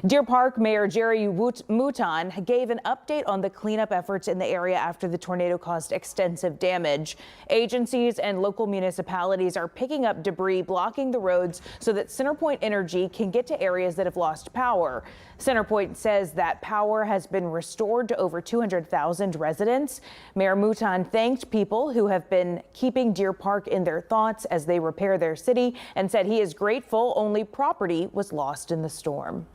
Deer Park Mayor Jerry Mouton gave an update on the cleanup efforts in the area after the tornado caused extensive damage. Agencies and local municipalities are picking up debris, blocking the roads so that CenterPoint Energy can get to areas that have lost power. CenterPoint says that power has been restored to over 200,000 residents. Mayor Mouton thanked people who have been keeping Deer Park in their thoughts as they repair their city and said he is grateful only property was lost in the storm.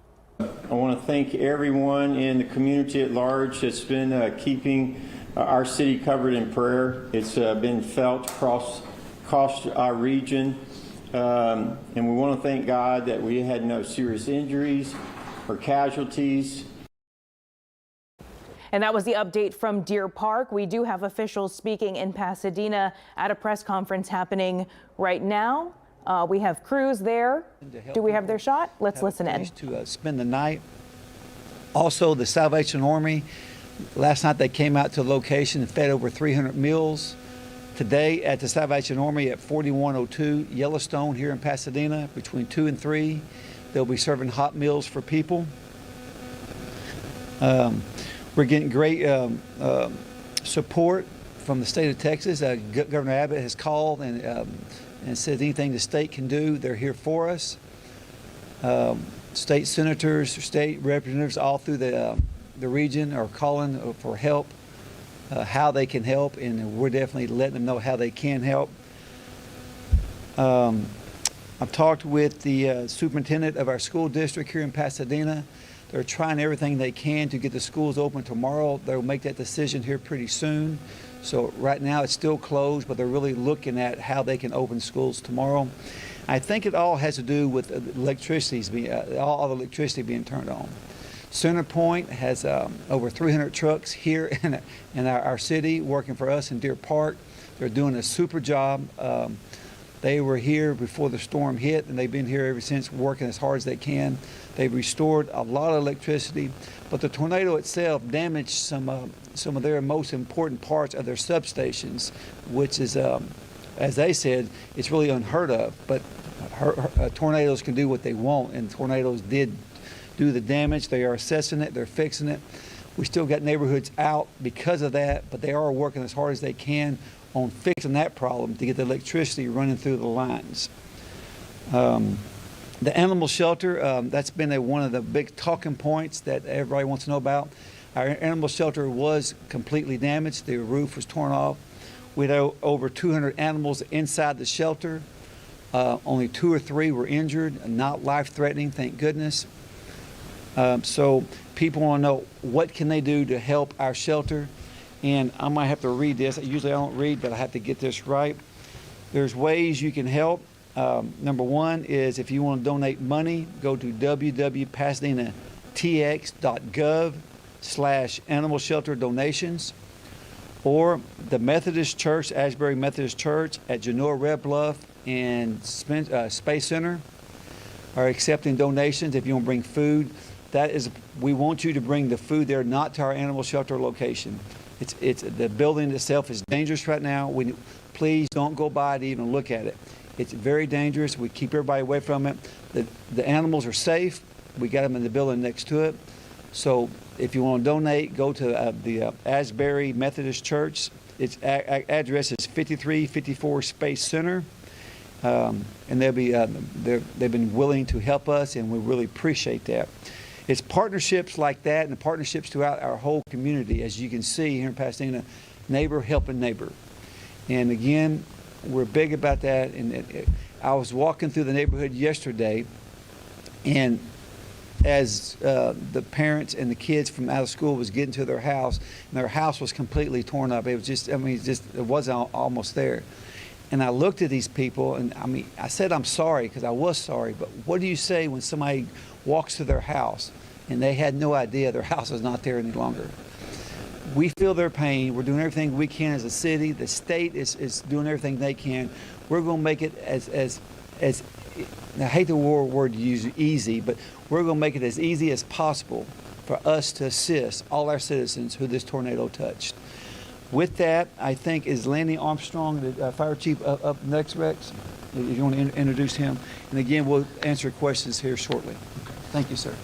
I want to thank everyone in the community at large that's been keeping our city covered in prayer. It's been felt across our region, and we want to thank God that we had no serious injuries or casualties. And that was the update from Deer Park. We do have officials speaking in Pasadena at a press conference happening right now. We have crews there. Do we have their shot? Let's listen in. To spend the night. Also, the Salvation Army, last night they came out to the location and fed over 300 meals. Today at the Salvation Army at 4102 Yellowstone here in Pasadena, between 2 and 3, they'll be serving hot meals for people. We're getting great support from the state of Texas. Governor Abbott has called and said anything the state can do, they're here for us. State senators, state representatives all through the region are calling for help, how they can help, and we're definitely letting them know how they can help. I've talked with the superintendent of our school district here in Pasadena. They're trying everything they can to get the schools open tomorrow. They'll make that decision here pretty soon. So right now it's still closed, but they're really looking at how they can open schools tomorrow. I think it all has to do with all the electricity being turned on. CenterPoint has over 300 trucks here in our city working for us in Deer Park. They're doing a super job. They were here before the storm hit, and they've been here ever since, working as hard as they can. They've restored a lot of electricity, but the tornado itself damaged some of their most important parts of their substations, which is, as they said, it's really unheard of. But tornadoes can do what they want, and tornadoes did do the damage. They are assessing it, they're fixing it. We still got neighborhoods out because of that, but they are working as hard as they can on fixing that problem to get the electricity running through the lines. The animal shelter, that's been one of the big talking points that everybody wants to know about. Our animal shelter was completely damaged. The roof was torn off. We had over 200 animals inside the shelter. Only 2 or 3 were injured, not life-threatening, thank goodness. So people want to know what can they do to help our shelter. And I might have to read this. Usually I don't read, but I have to get this right. There's ways you can help. Number one is if you want to donate money, go to www.pasadenatx.gov/animal shelter donations, or the Methodist Church, Asbury Methodist Church at Genoa Red Bluff and Space Center are accepting donations if you want to bring food. We want you to bring the food there, not to our animal shelter location. It's the building itself is dangerous right now. Please don't go by to even look at it. It's very dangerous. We keep everybody away from it. The animals are safe. We got them in the building next to it. So if you want to donate, go to the Asbury Methodist Church. Its address is 5354 Space Center, and they've been willing to help us, and we really appreciate that. It's partnerships like that and the partnerships throughout our whole community, as you can see here in Pasadena, neighbor helping neighbor. And again, we're big about that. And I was walking through the neighborhood yesterday, and as the parents and the kids from out of school was getting to their house, and their house was completely torn up. It was just, it wasn't almost there. And I looked at these people, and I said I'm sorry, because I was sorry, but what do you say when somebody walks to their house and they had no idea their house is not there any longer? We feel their pain. We're doing everything we can as a city. The state is doing everything they can. We're going to make it as I hate the word to use easy, but we're going to make it as easy as possible for us to assist all our citizens who this tornado touched. With that, I think is Lanny Armstrong, the fire chief, up next, Rex. If you want to introduce him. And again, we'll answer questions here shortly. Thank you, sir.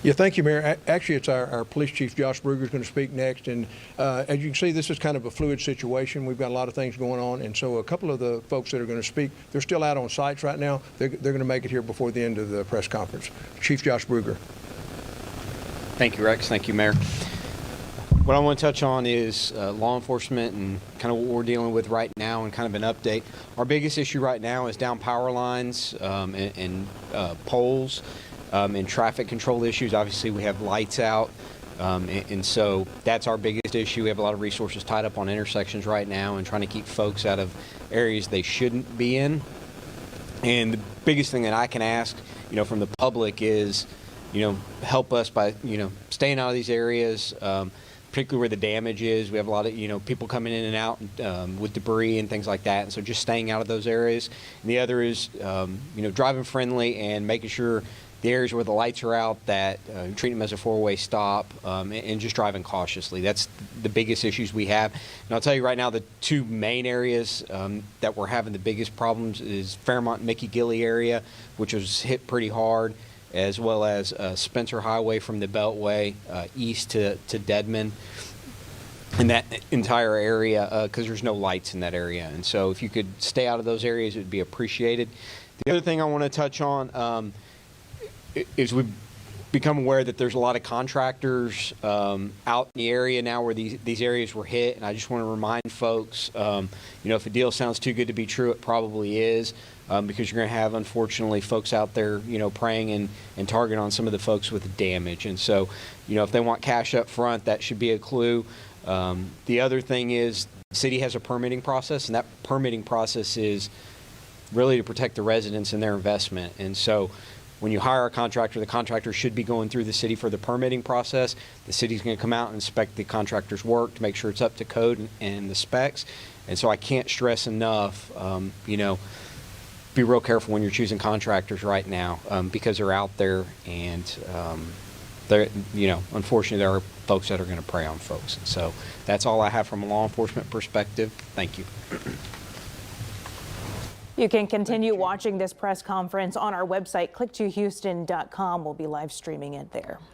Yeah, thank you, Mayor. Actually, it's our Police Chief, Josh Bruger, is going to speak next. And as you can see, this is kind of a fluid situation. We've got a lot of things going on. And so a couple of the folks that are going to speak, they're still out on sites right now. They're going to make it here before the end of the press conference. Chief Josh Bruger. Thank you, Rex. Thank you, Mayor. What I want to touch on is law enforcement and kind of what we're dealing with right now and kind of an update. Our biggest issue right now is down power lines and poles and traffic control issues. Obviously, we have lights out, and so that's our biggest issue. We have a lot of resources tied up on intersections right now and trying to keep folks out of areas they shouldn't be in. And the biggest thing that I can ask, from the public is, help us by, staying out of these areas, particularly where the damage is. We have a lot of, people coming in and out with debris and things like that. And so just staying out of those areas. And the other is, driving friendly and making sure the areas where the lights are out that treat them as a four-way stop and just driving cautiously. That's the biggest issues we have. And I'll tell you right now, the two main areas that we're having the biggest problems is Fairmont and Mickey Gilley area, which was hit pretty hard, as well as Spencer Highway from the Beltway east to Deadman, and that entire area, because there's no lights in that area. And so if you could stay out of those areas, it would be appreciated. The other thing I want to touch on is we've become aware that there's a lot of contractors out in the area now where these areas were hit, and I just want to remind folks, if a deal sounds too good to be true, it probably is. Because you're going to have, unfortunately, folks out there, preying and targeting on some of the folks with damage. And so, if they want cash up front, that should be a clue. The other thing is the city has a permitting process, and that permitting process is really to protect the residents and their investment. And so when you hire a contractor, the contractor should be going through the city for the permitting process. The city's going to come out and inspect the contractor's work to make sure it's up to code and the specs. And so I can't stress enough, be real careful when you're choosing contractors right now because they're out there and unfortunately there are folks that are going to prey on folks. And so that's all I have from a law enforcement perspective. Thank you. You can continue watching this press conference on our website, click2houston.com. We'll be live streaming it there.